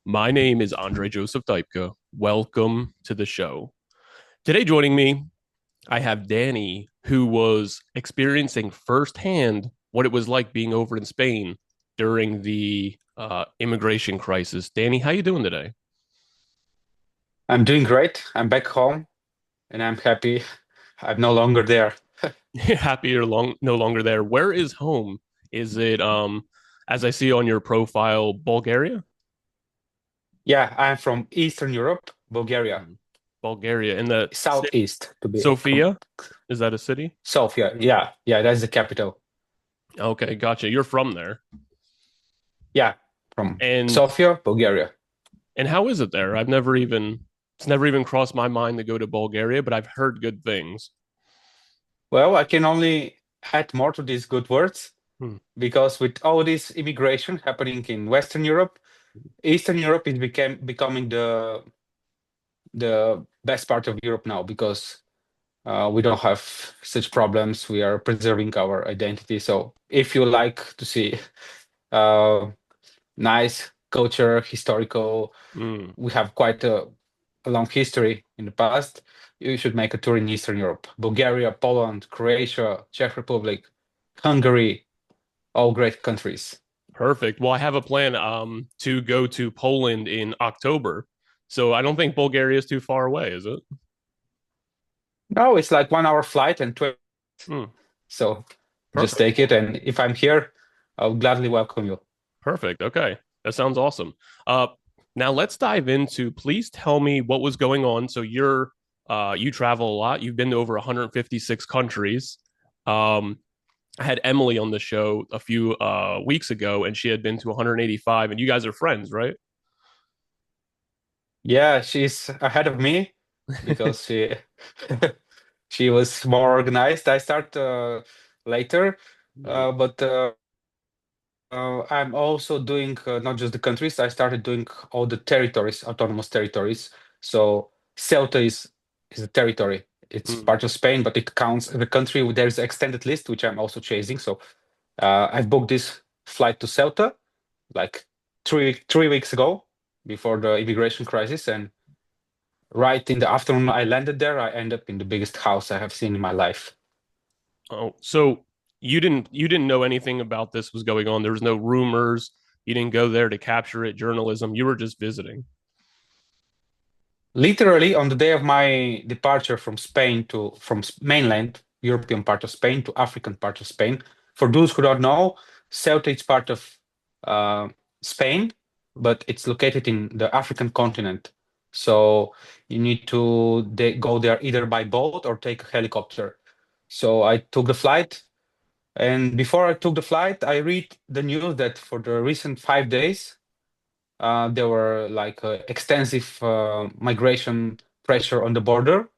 My name is Andre Joseph Dipka. Welcome to the show. Today, joining me, I have Danny, who was experiencing firsthand what it was like being over in Spain during the immigration crisis. Danny, how you doing today? I'm doing great. I'm back home and I'm happy I'm no longer there. Happy you're no longer there. Where is home? Is it as I see on your profile, Bulgaria? Yeah, I'm from Eastern Europe, Bulgaria, Bulgaria. In the city southeast to be Sofia? Is that a city? Sofia. Yeah, that's the capital. Okay, gotcha. You're from there. Yeah, from And Sofia, Bulgaria. how is it there? It's never even crossed my mind to go to Bulgaria, but I've heard good things. Well, I can only add more to these good words Hmm. because with all this immigration happening in Western Europe, Eastern Europe is becoming the best part of Europe now because we don't have such problems. We are preserving our identity. So if you like to see uh, nice culture, historical, Mm. we have quite a long history in the past. You should make a tour in Eastern Europe. Bulgaria, Poland, Croatia, Czech Republic, Hungary, all great countries. Perfect. Well, I have a plan to go to Poland in October. So I don't think Bulgaria is too far away, is it? No, it's like 1 hour flight and 20. Hmm. So just Perfect. take it. And if I'm here, I'll gladly welcome you. Perfect. Okay. That sounds awesome. Uh Now let's dive into, please tell me what was going on. So you travel a lot. You've been to over 156 countries. Um I had Emily on the show a few weeks ago, and she had been to 185, and you guys are friends, right? Yeah, she's ahead of me because she she was more organized. I start later, but I'm also doing not just the countries. I started doing all the territories, autonomous territories. So Ceuta is a territory. It's Mm. part of Spain, but it counts as a country. There's an extended list, which I'm also chasing. So I've booked this flight to Ceuta like three weeks ago before the immigration crisis, and right in the afternoon I landed there. I end up in the biggest house I have seen in my life. Oh, so you didn't know anything about this was going on. There was no rumors. You didn't go there to capture it, journalism. You were just visiting. Literally on the day of my departure from Spain to mainland European part of Spain to African part of Spain. For those who don't know, Ceuta is part of uh, Spain, but it's located in the African continent. So you need to go there either by boat or take a helicopter. So I took the flight, and before I took the flight, I read the news that for the recent 5 days, there were like extensive migration pressure on the border,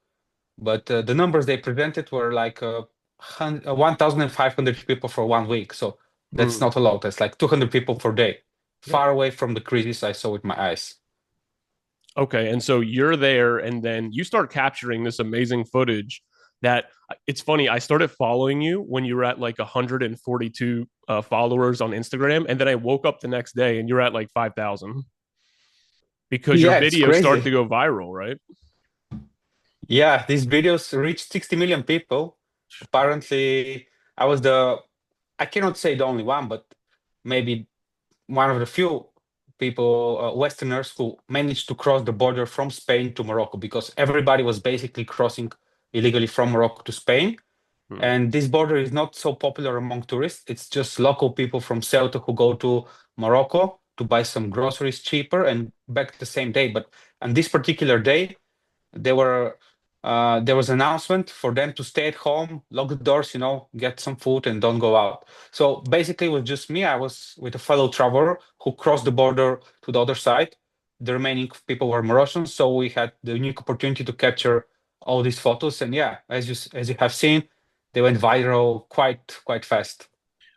but the numbers they presented were like 1,500 people for 1 week. So that's Hmm. not a lot. That's like 200 people per day, Yeah. far away from the crisis I saw with my eyes. Okay, and so you're there, and then you start capturing this amazing footage. That it's funny. I started following you when you were at like 142 followers on Instagram, and then I woke up the next day and you're at like 5,000 because your Yeah, it's video started to crazy. go viral, right? Yeah, these videos reached 60 million people. Apparently, I was I cannot say the only one, but maybe one of the few people, Westerners, who managed to cross the border from Spain to Morocco because everybody was basically crossing illegally from Morocco to Spain. Hmm. And this border is not so popular among tourists. It's just local people from Ceuta who go to Morocco to buy some groceries cheaper and back the same day. But on this particular day, they were there was an announcement for them to stay at home, lock the doors, get some food and don't go out. So basically, it was just me. I was with a fellow traveler who crossed the border to the other side. The remaining people were Moroccans, so we had the unique opportunity to capture all these photos. And yeah, as you have seen, they went viral quite fast.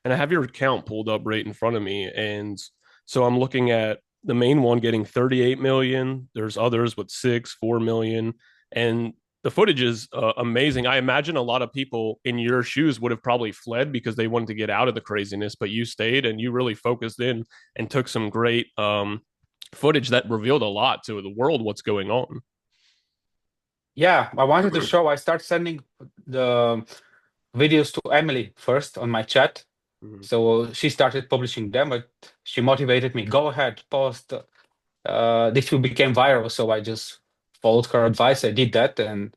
And I have your account pulled up right in front of me. And so I'm looking at the main one getting 38 million. There's others with 6, 4 million. And the footage is amazing. I imagine a lot of people in your shoes would have probably fled because they wanted to get out of the craziness, but you stayed and you really focused in and took some great footage that revealed a lot to the world what's going on. Yeah, I wanted to show. I start sending the videos to Emily first on my chat. Mhm. So she started publishing them, but she motivated me. Go ahead, post. This will become viral. So I just followed her advice. I did that, and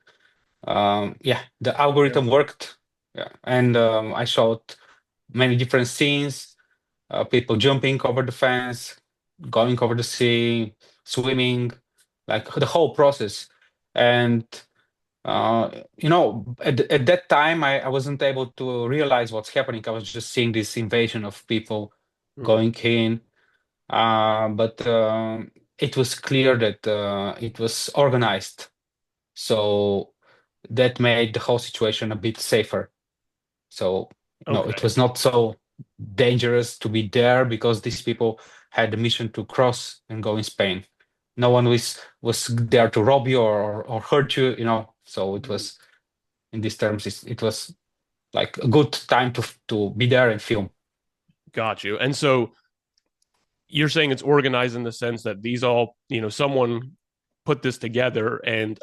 yeah, the Yeah. algorithm worked. Yeah, and I showed many different scenes, people jumping over the fence, going over the sea, swimming, like the whole process. And at that time, I wasn't able to realize what's happening. I was just seeing this invasion of people Mhm. going in. But it was clear that it was organized. So that made the whole situation a bit safer. So, it Okay. was not so dangerous to be there because these people had the mission to cross and go in Spain. No one was there to rob you or hurt you. So it Mhm. was in these terms, it was like a good time to be there and film. Got you. And so you're saying it's organized in the sense that these all, someone put this together and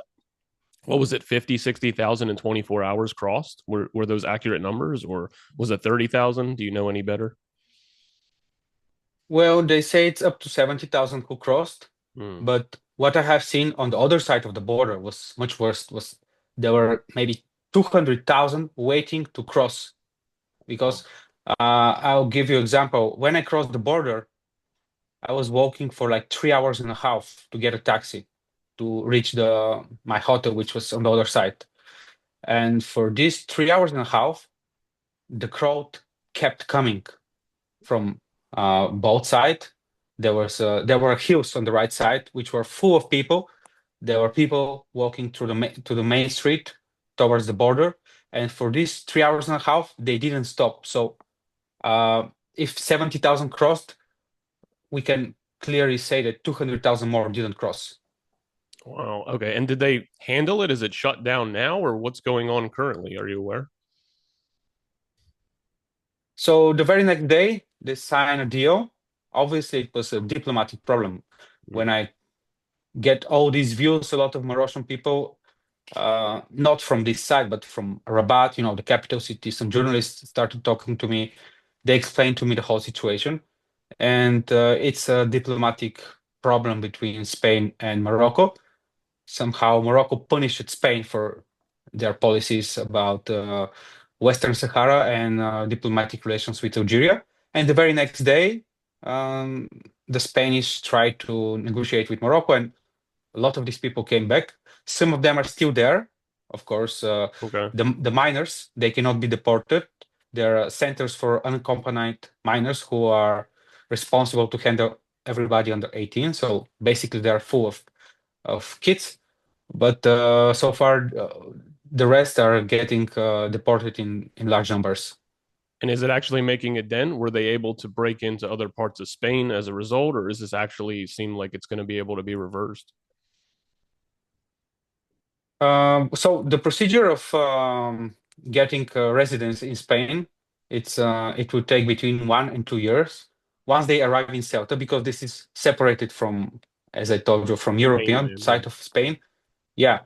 what was it, 50, 60,000 in 24 hours crossed? Were those accurate numbers or was it 30,000? Do you know any better? Well, they say it's up to 70,000 who crossed, Hmm. but what I have seen on the other side of the border was much worse. Was there were maybe 200,000 waiting to cross Oh, because I'll give you example. When I crossed the border, I was walking for like 3 hours and a half to get a taxi to reach the my hotel, which was on the other side. And for these 3 hours and a half, the crowd kept coming from both sides. There were hills on the right side which were full of people. There were people walking through to the main street towards the border, and for these 3 hours and a half, they didn't stop. So uh, if 70,000 crossed, we can clearly say that 200,000 more didn't cross. wow. Okay. And did they handle it? Is it shut down now or what's going on currently? Are you aware? So the very next day, they signed a deal. Obviously, it was a diplomatic problem. When Hmm. I get all these views, a lot of Moroccan people, not from this side, but from Rabat, the capital city, some journalists started talking to me. They explained to me the whole situation. And it's a diplomatic problem between Spain and Morocco. Somehow, Morocco punished Spain for their policies about Western Sahara and diplomatic relations with Algeria. And the very next day, um, the Spanish tried to negotiate with Morocco, and a lot of these people came back. Some of them are still there. Of course, Okay. the minors, they cannot be deported. There are centers for unaccompanied minors who are responsible to handle everybody under 18. So basically, they are full of kids. But so far, the rest are getting deported in large numbers. And is it actually making a dent? Were they able to break into other parts of Spain as a result, or is this actually seem like it's going to be able to be reversed? So the procedure of getting residence in Spain, it will take between 1 and 2 years once they arrive in Ceuta, because this is separated from, as I told you, from The European mainland, yeah. side of Spain. Yeah,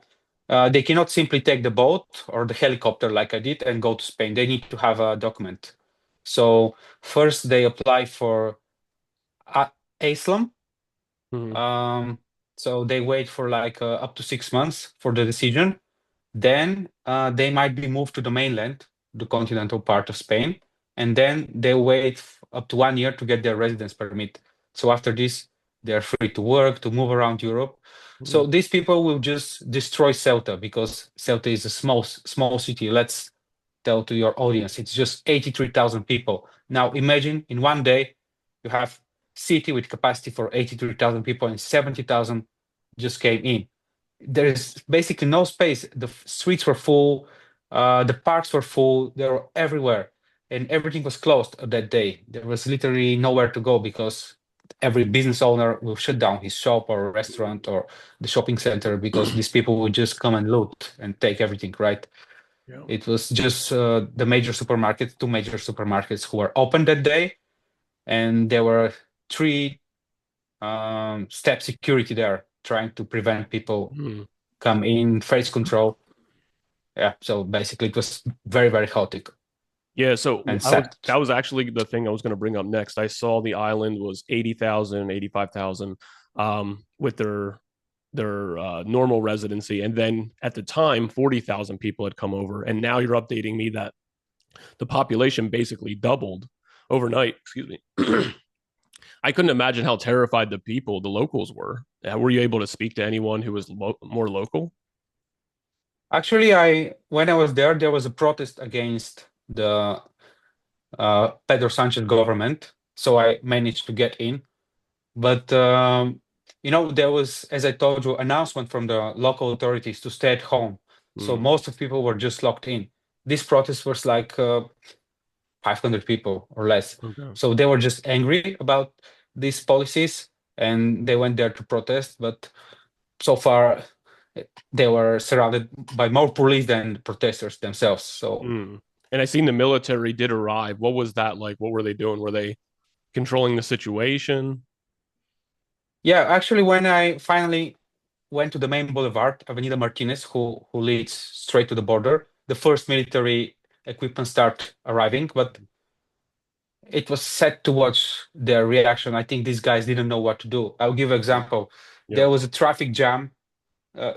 they cannot simply take the boat or the helicopter like I did and go to Spain. They need to have a document. So first they apply for asylum. Hmm. Um, so they wait for like up to 6 months for the decision. Then they might be moved to the mainland, the continental part of Spain, and then they wait up to 1 year to get their residence permit. So after this, they're free to work, to move around Europe. Hmm. So these people will just destroy Ceuta because Ceuta is a small city. Let's tell to your audience, it's just 83,000 people. Now imagine in one day you have city with capacity for 83,000 people and 70,000 just came in. There is basically no space. The streets were full, the parks were full, they were everywhere, and everything was closed that day. There was literally nowhere to go because every business owner will shut down his shop or restaurant or the shopping center because these people would just come and loot and take everything, right? Yeah. It was just the major supermarkets, two major supermarkets who were open that day, and there were three. step security there, trying to prevent people Hmm. come in, face control. Yeah, so basically it was very, very chaotic Yeah, so and I was sad. that was actually the thing I was going to bring up next. I saw the island was 80,000, 85,000, with their normal residency, and then at the time 40,000 people had come over, and now you're updating me that the population basically doubled overnight. Excuse me. I couldn't imagine how terrified the locals were. Were you able to speak to anyone who was more local? Actually, when I was there was a protest against the Pedro Sanchez government, so I managed to get in. But there was, as I told you, announcement from the local authorities to stay at home. So Hmm. most of people were just locked in. This protest was like 500 people or less. Okay. So they were just angry about these policies and they went there to protest. But so far, they were surrounded by more police than protesters themselves. So Hmm. And I seen the military did arrive. What was that like? What were they doing? Were they controlling the situation? yeah, actually, when I finally went to the main boulevard, Avenida Martinez, who leads straight to the border, the first military equipment start arriving, but it was sad to watch their reaction. I think these guys didn't know what to do. I'll give an example. Yeah. There was a traffic jam,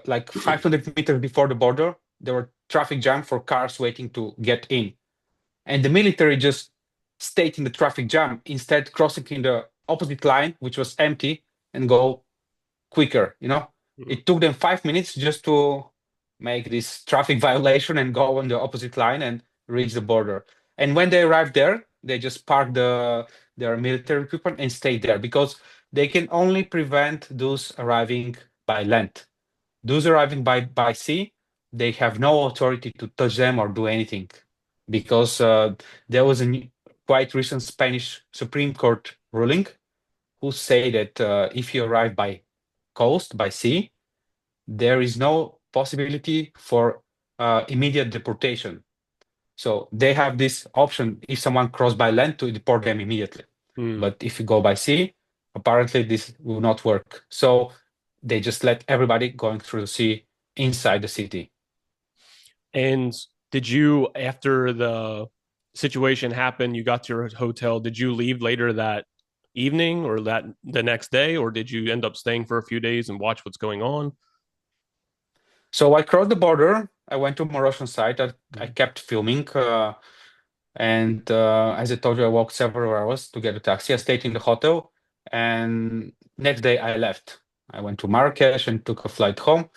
like 500 meters before the border. There were traffic jam for cars waiting to get in, and the military just stayed in the traffic jam instead crossing in the opposite line, which was empty, and go quicker. It took them 5 minutes just to make this traffic violation and go on the opposite line and reach the border. And when they arrived there, they just parked their military equipment and stayed there because they can only prevent those arriving by land. Those arriving by sea, they have no authority to touch them or do anything because there was quite recent Spanish Supreme Court ruling who say that if you arrive by coast, by sea, there is no possibility for immediate deportation. So they have this option if someone cross by land to deport them immediately. Hmm. But if you go by sea, apparently this will not work. So they just let everybody going through the sea inside the city. And did you, after the situation happened, you got to your hotel, did you leave later that evening or that the next day, or did you end up staying for a few days and watch what's going on? So I crossed the border. I went to Moroccan side. I Mm. kept filming. And as I told you, I walked several hours to get a taxi. I stayed in the hotel, and next day I left. I went to Marrakesh and took a flight home.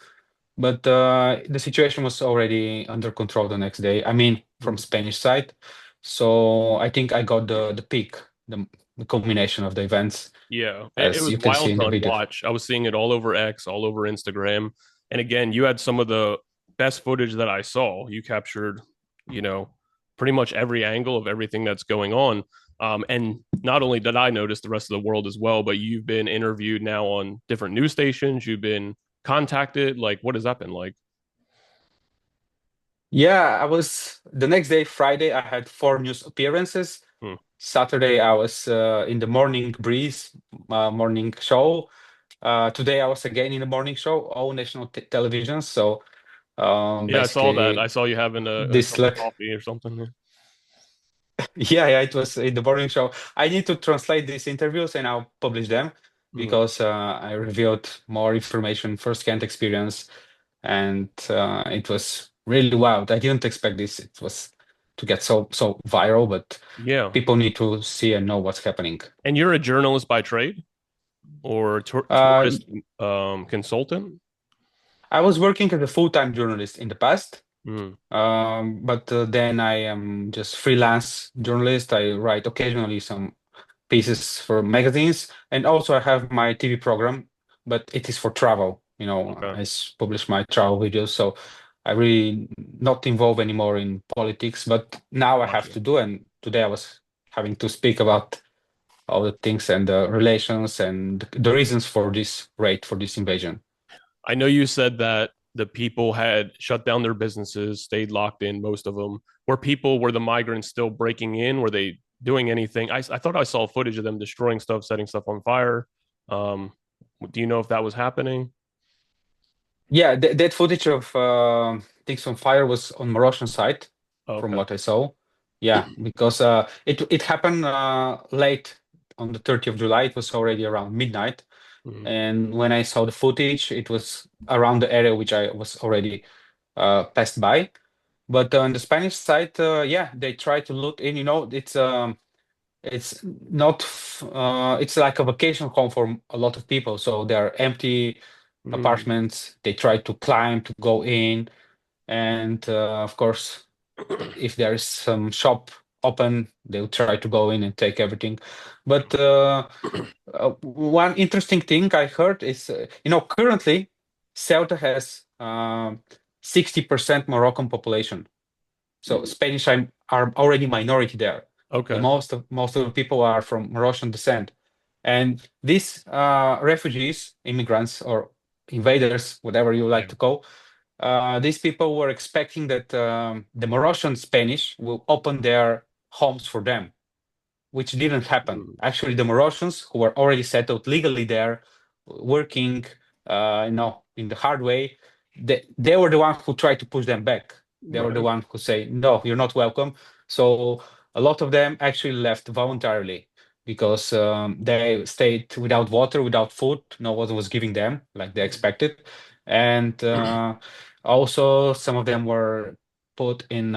But the situation was already under control the next day. I mean, from Mm. Spanish side. So I think I got the peak, the culmination of the events, Yeah, it as was you can see wild in to the video. unwatch. I was seeing it all over X, all over Instagram. And again, you had some of the best footage that I saw. You captured, you know, pretty much every angle of everything that's going on. And not only did I notice the rest of the world as well, but you've been interviewed now on different news stations. You've been contacted. Like, what has that been like? Yeah, I was the next day, Friday, I had four news appearances. Hmm. Saturday, I was in the morning breeze morning show. Today, I was again in the morning show, all national televisions. So Yeah, I saw that. I basically, saw you having a this cup of like coffee or something. yeah, it was in the morning show. I need to translate these interviews and I'll publish them Hmm. because I revealed more information, first-hand experience, and it was really wild. I didn't expect this. It was to get so viral, but Yeah. people need to see and know what's happening. And you're a journalist by trade or Uh, tourist consultant? I was working as a full-time journalist in the past, Hmm. but then I am just freelance journalist. I write occasionally some pieces for magazines, and also I have my TV program, but it is for travel. Okay. Publish my travel videos, so I really not involved anymore in politics, but now I have Gotcha. to do. And today I was having to speak about all the things and the relations and the reasons for this raid, for this invasion. I know you said that the people had shut down their businesses, stayed locked in, most of them. Were the migrants still breaking in? Were they doing anything? I thought I saw footage of them destroying stuff, setting stuff on fire. Um, do you know if that was happening? Yeah, that footage of things on fire was on Moroccan side, from Okay. what I saw. Yeah, because it happened late on the 30th of July. It was already around midnight, Mhm. and when I saw the footage, it was around the area which I was already passed by. But on the Spanish side, yeah, they try to loot in. It's not. It's like a vacation home for a lot of people. So there are empty Mm. apartments. They try to climb to go in, and of course, if there is some shop open, they'll try to go in and take everything. But one interesting thing I heard is, currently Ceuta has 60% Moroccan population. So Spanish are already minority there. The Okay. most of the people are from Moroccan descent, and these refugees, immigrants, or invaders, whatever you Yeah. like to call, these people were expecting that the Moroccan Spanish will open their homes for them, which didn't happen. Mm. Actually, the Morossians, who were already settled legally there, working, in the hard way, they were the ones who tried to push them back. They were the Right. ones who say, "No, you're not welcome." So a lot of them actually left voluntarily because they stayed without water, without food. No one was giving them like they expected, and also some of them were put in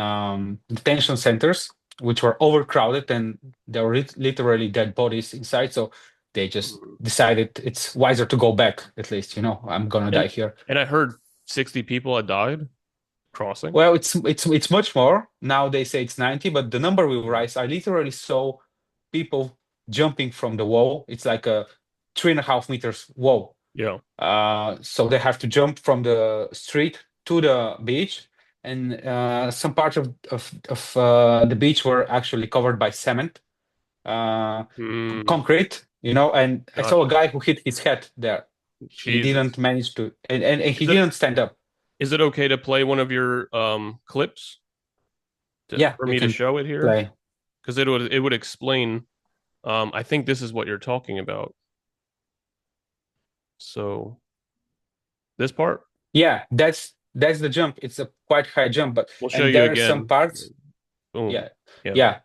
detention centers, which were overcrowded, and there were literally dead bodies inside. So they just Mm. decided it's wiser to go back. At least, I'm gonna die And here. and I heard 60 people had died crossing. Well, it's much more now. They say it's 90, but the number will Mm. rise. I literally saw people jumping from the wall. It's like a 3.5 meters wall. Yeah. So they have to jump from the street to the beach, and some parts of the beach were actually covered by cement, uh, Mm. concrete, and I saw a Gotcha. guy who hit his head there. He didn't Jesus. manage to, and he Is it didn't stand up. is it okay to play one of your clips Yeah, for you me to can show it here? play. Because it would explain. I think this is what you're talking about. So this part, Yeah, that's the jump. It's a quite high jump, but we'll show and you there are some again. parts. Boom. Yeah, Yeah. yeah,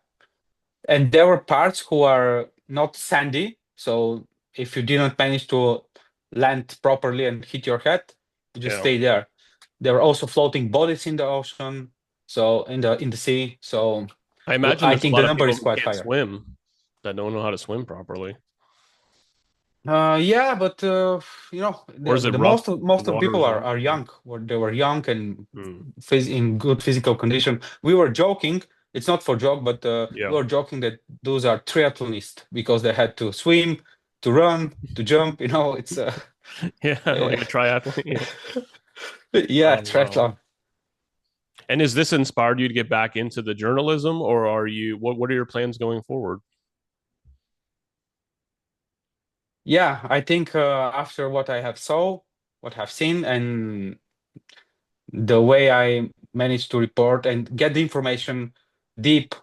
and there were parts who are not sandy. So if you didn't manage to land properly and hit your head, you just Yeah. stay there. There were also floating bodies in the ocean, so in the sea. So I imagine I there's a think the lot of number people is who quite can't higher. swim that don't know how to swim properly. Yeah, but Or the, is it the rough? most of most of Water people is are rough. young, or they were young and Mm. in good physical condition. We were joking. It's not for joke, but we Yeah. were joking that those are triathlonists because they had to swim, to run, to jump. It's Yeah, uh, like a triathlete. Yeah. yeah, Oh wow. triathlon. And is this inspired you to get back into the journalism, or are you what are your plans going forward? Yeah, I think after what I've seen, and the way I managed to report and get the information deep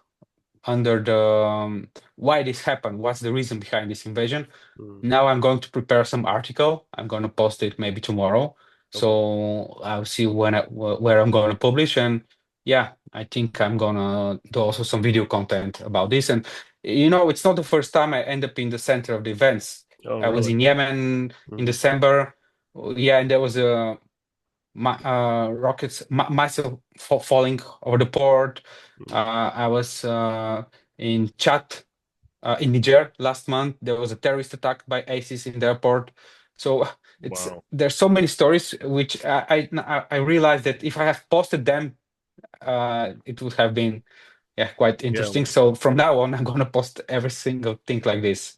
under the why this happened, what's the reason behind this invasion. Mm. Now I'm going to prepare some article. I'm going to post it maybe tomorrow. Okay. So I'll see where I'm going to publish. And yeah, I think I'm gonna do also some video content about this. And it's not the first time I end up in the center of the events. Oh, I was really? in Yemen in Mm. December. Yeah, and there was a rockets massive falling over the port. Mm. I was in Chad, in Niger last month. There was a terrorist attack by ISIS in the airport. So Wow. there's so many stories which I realized that if I have posted them, it would have been, yeah, quite Yeah. interesting. So from now on, I'm gonna post every single thing like this.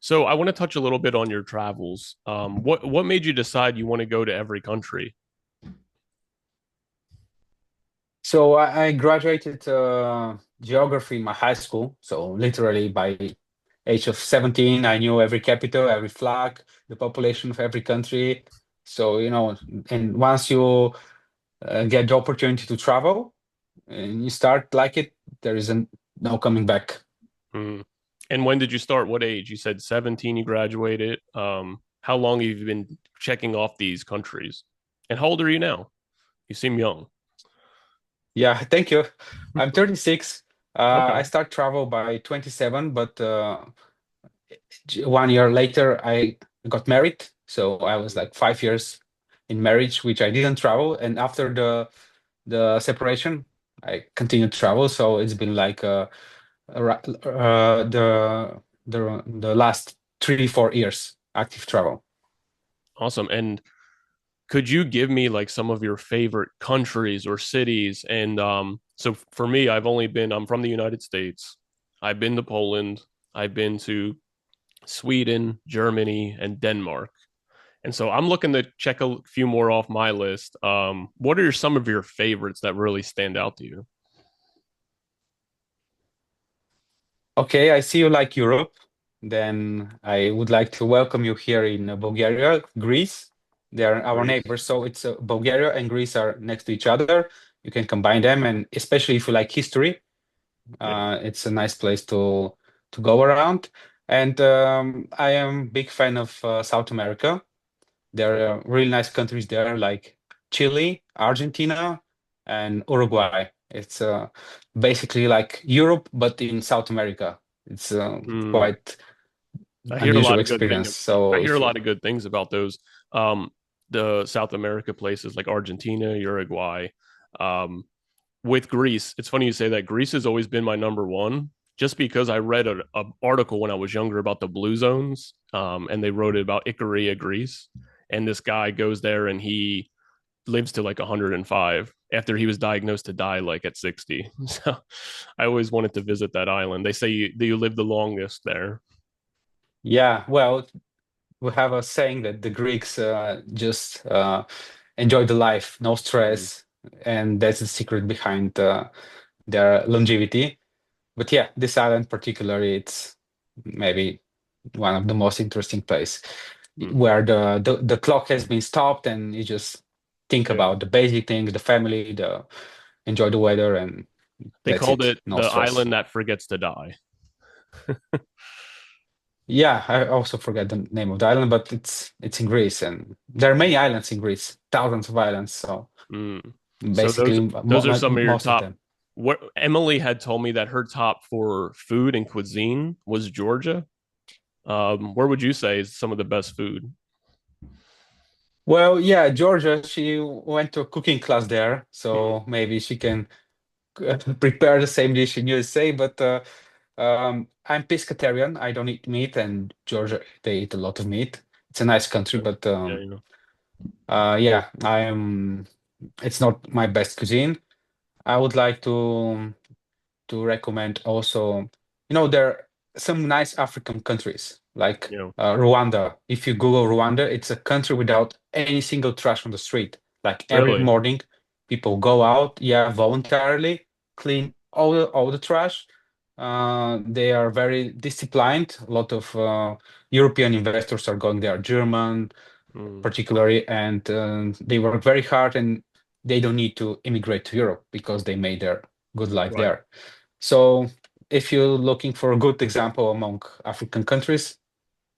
So I want to touch a little bit on your travels. What made you decide you want to go to every country? So I graduated geography in my high school. So literally by age of 17, I knew every capital, every flag, the population of every country. So, and once you get the opportunity to travel and you start like it, there isn't no coming back. Mm. And when did you start? What age? You said 17 you graduated. How long have you been checking off these countries? And how old are you now? You seem young. Yeah, thank you. I'm 36. I Okay. start travel by 27, but 1 year later I got married. So I was Mm. like 5 years in marriage, which I didn't travel. And after the separation, I continued to travel. So it's been like the last 3, 4 years active travel. Awesome. And could you give me like some of your favorite countries or cities? And so for me, I'm from the United States. I've been to Poland. I've been to Sweden, Germany, and Denmark. And so I'm looking to check a few more off my list. What are some of your favorites that really stand out to you? Okay, I see you like Europe. Then I would like to welcome you here in Bulgaria, Greece. They're our Greece. neighbors. So it's Bulgaria and Greece are next to each other. You can combine them, and especially if you like history, Yeah. it's a nice place to go around. And I am big fan of South America. There Okay. are really nice countries there, like Chile, Argentina, and Uruguay. It's basically like Europe, but in South America. It's Hmm. quite I hear a unusual lot of good experience. things. I So hear a if you, lot of good things about those. Um, the South America places like Argentina, Uruguay. Um, with Greece, it's funny you say that. Greece has always been my number one, just because I read a article when I was younger about the blue zones, and they wrote it about Icaria, Greece, and this guy goes there and he lives to like 105 after he was diagnosed to die like at 60. So I always wanted to visit that island. They say you live the longest there. yeah, well, we have a saying that the Greeks just enjoy the life, no Mm, stress, and that's the secret behind their longevity. But yeah, this island particularly, it's maybe one of the most interesting place mm, where the clock has been stopped and you just think yeah. about the basic things, the family, the enjoy the weather, and They that's called it. it No the stress. island that forgets to die. Yeah, I also forget the name of the island, but it's in Greece, and there are many islands in Greece, thousands of islands. So Mm. So basically, those are some of your most of top. them. What Emily had told me that her top for food and cuisine was Georgia. Where would you say is some of the best food? Well, yeah, Georgia, she went to a cooking class there, Mm, so maybe she can prepare the same dish in USA. But I'm pescatarian. I don't eat meat, and Georgia, they eat a lot of meat. It's a nice country, okay. but Yeah, you know. yeah, I am. It's not my best cuisine. I would like to recommend also, there are some nice African countries like You know, Rwanda. If you Google Rwanda, it's a country without any single trash on the street. Like every really. morning, people go out, yeah, voluntarily clean all the trash. They are very disciplined. A lot of European investors are going there, German Mm, particularly, and they work very hard and they don't need to immigrate to Europe because they made their good life right. there. So if you're looking for a good example among African countries,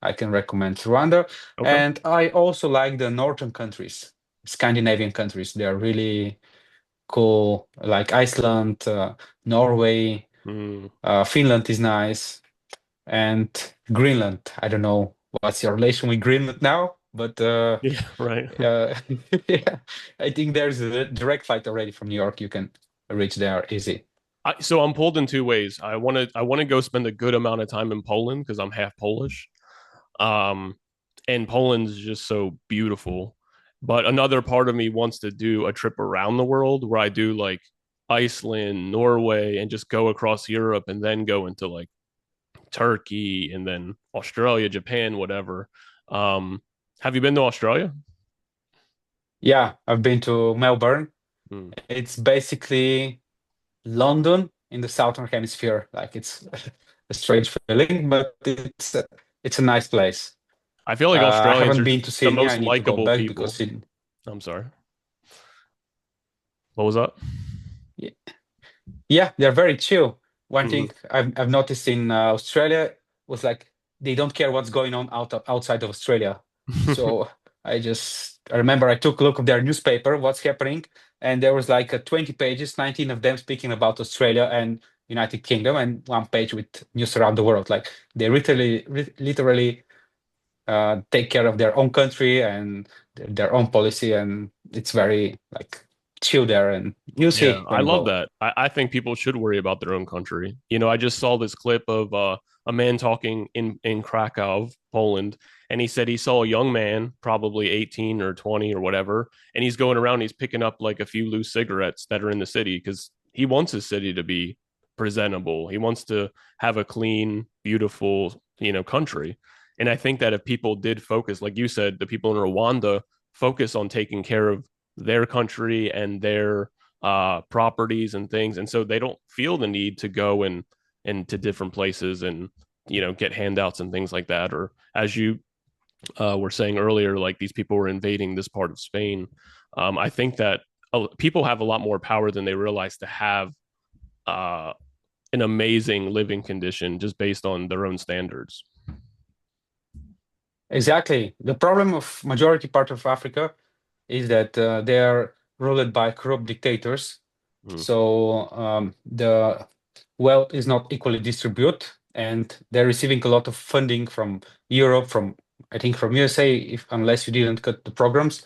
I can recommend Rwanda. Okay. And I also like the northern countries, Scandinavian countries. They are really cool, like Iceland, Norway, Mm, Finland is nice, and Greenland. I don't know what's your relation with Greenland now, but yeah, right. uh, yeah, I think there's a direct flight already from New York. You can reach there easy. So I'm pulled in two ways. I want to go spend a good amount of time in Poland because I'm half Polish. Um, and Poland's just so beautiful. But another part of me wants to do a trip around the world where I do like Iceland, Norway, and just go across Europe and then go into like Turkey and then Australia, Japan, whatever. Um, have you been to Australia? Yeah, I've been to Melbourne. Hmm. It's basically London in the southern hemisphere. Like it's a strange feeling, but it's a nice place. I feel like I Australians haven't are been to the Sydney. I most need to go likable back because people. Sydney. I'm sorry. What was that? Yeah, they're very chill. One Hmm. thing I've noticed in Australia, was like they don't care what's going on outside of Australia. So I remember I took a look at their newspaper, what's happening, and there was like 20 pages, 19 of them speaking about Australia and United Kingdom, and one page with news around the world. Like they literally take care of their own country and their own policy, and it's very like chill there. And you Yeah, see I when you love go. that. I think people should worry about their own country. I just saw this clip of a man talking in Krakow, Poland, and he said he saw a young man, probably 18 or 20 or whatever, and he's going around, he's picking up like a few loose cigarettes that are in the city because he wants his city to be presentable. He wants to have a clean, beautiful, country. And I think that if people did focus, like you said, the people in Rwanda focus on taking care of their country and their properties and things, and so they don't feel the need to go and to different places and get handouts and things like that. Or as you were saying earlier, like these people were invading this part of Spain. I think that people have a lot more power than they realize to have uh, an amazing living condition just based on their own standards. Exactly. The problem of majority part of Africa is that they are ruled by corrupt dictators. Mm. So the wealth is not equally distributed, and they're receiving a lot of funding from Europe, from I think from USA, if unless you didn't cut the programs.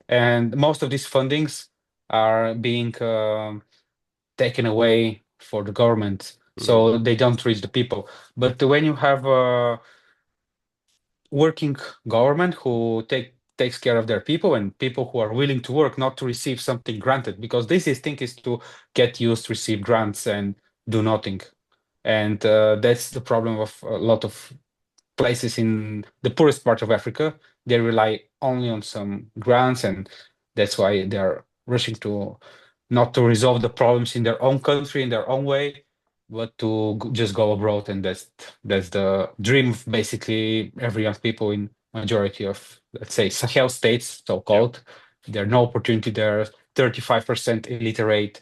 And most of these fundings are being taken away for the government, Mm. so they don't reach the people. But when you have a working government who takes care of their people and people who are willing to work, not to receive something granted, because this is thing is to get used, receive grants and do nothing. And that's the problem of a lot of places in the poorest part of Africa. They rely only on some grants, and that's why they're rushing to not to resolve the problems in their own country in their own way, but to just go abroad. And that's the dream of basically every young people in majority of, let's say, Sahel states, Yeah. so-called. There are no opportunity there. 35% illiterate.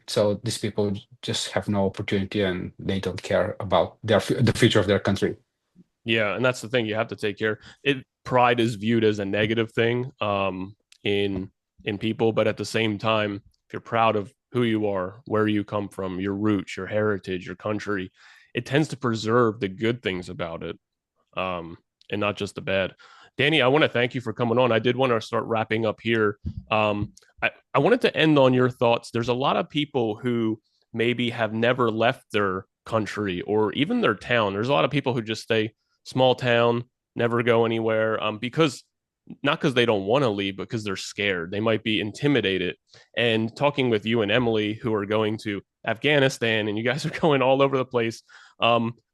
So these people just have no opportunity, and they don't care about the future of their country. Yeah, and that's the thing, you have to take care. Pride is viewed as a negative thing in people, but at the same time, if you're proud of who you are, where you come from, your roots, your heritage, your country, it tends to preserve the good things about it, and not just the bad. Danny, I want to thank you for coming on. I did want to start wrapping up here. I wanted to end on your thoughts. There's a lot of people who maybe have never left their country or even their town. There's a lot of people who just stay small town, never go anywhere, because not because they don't want to leave, but because they're scared. They might be intimidated. And talking with you and Emily, who are going to Afghanistan, and you guys are going all over the place.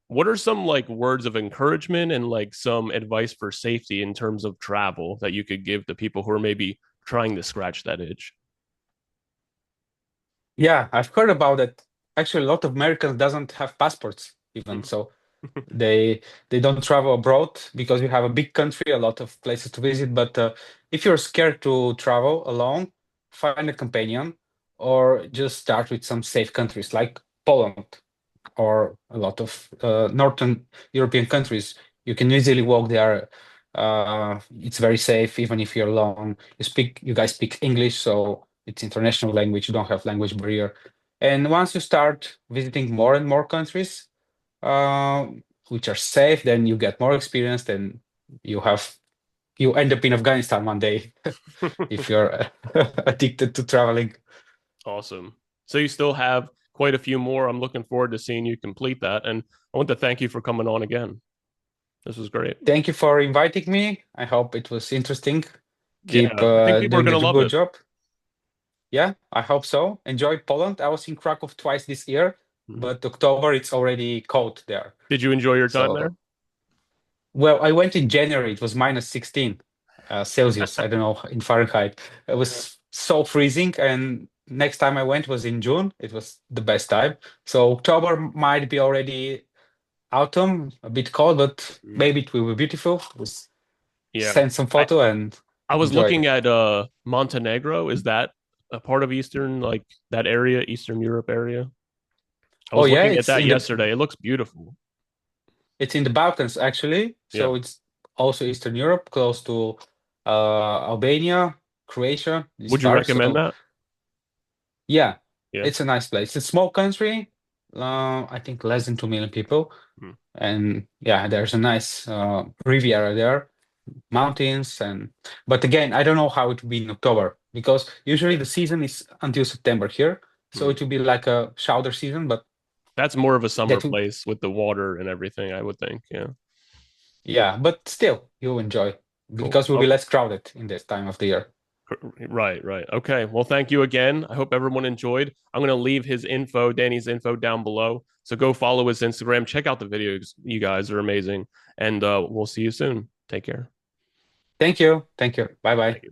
What are some like words of encouragement and like some advice for safety in terms of travel that you could give to people who are maybe trying to scratch that itch? Yeah, I've heard about it. Actually, a lot of Americans doesn't have passports even, so they don't travel abroad because we have a big country, a lot of places to visit. But if you're scared to travel alone, find a companion, or just start with some safe countries like Poland or a lot of Northern European countries. You can easily walk there. It's very safe, even if you're alone. You guys speak English, so it's international language. You don't have language barrier. And once you start visiting more and more countries, uh, which are safe, then you get more experience. Then you end up in Afghanistan one day if you're addicted to traveling. Awesome. So you still have quite a few more. I'm looking forward to seeing you complete that. And I want to thank you for coming on again. This was great. Thank you for inviting me. I hope it was interesting. Yeah, Keep I think people are doing going a to love good it. job. Yeah, I hope so. Enjoy Poland. I was in Krakow twice this year, Mhm. but October it's already cold there. Did you enjoy your time there? So, well, I went in January. It was minus 16 Celsius. I don't know in Fahrenheit. It was so freezing. And next time I went was in June. It was the best time. So October might be already autumn, a bit cold, but Mhm. maybe it will be beautiful. Just Yeah. send some I, photo and I was enjoy. looking at Montenegro. Is that a part of Eastern, like that area, Eastern Europe area? I Oh was yeah, looking at it's that in the yesterday. It looks beautiful. It's in the Balkans actually, Yeah. so it's also Eastern Europe, close to Albania, Croatia, these Would you parts. recommend So that? yeah, Yeah. it's a nice place. It's a small country, I think less than 2 million people, Hmm. and yeah, there's a nice Riviera there, mountains, and but again, I don't know how it will be in October because usually Yeah. the season is until September here, so Hmm. it will be like a shoulder season, but That's more of a summer that will, place with the water and everything, I would think. Yeah. yeah, but still you'll enjoy Cool. because we'll be Okay. less crowded in this time of the year. Right, right. Okay. Well, thank you again. I hope everyone enjoyed. I'm going to leave his info, Danny's info down below. So go follow his Instagram. Check out the videos. You guys are amazing. And we'll see you soon. Take care. Thank you. Thank you. Bye bye. Thank you.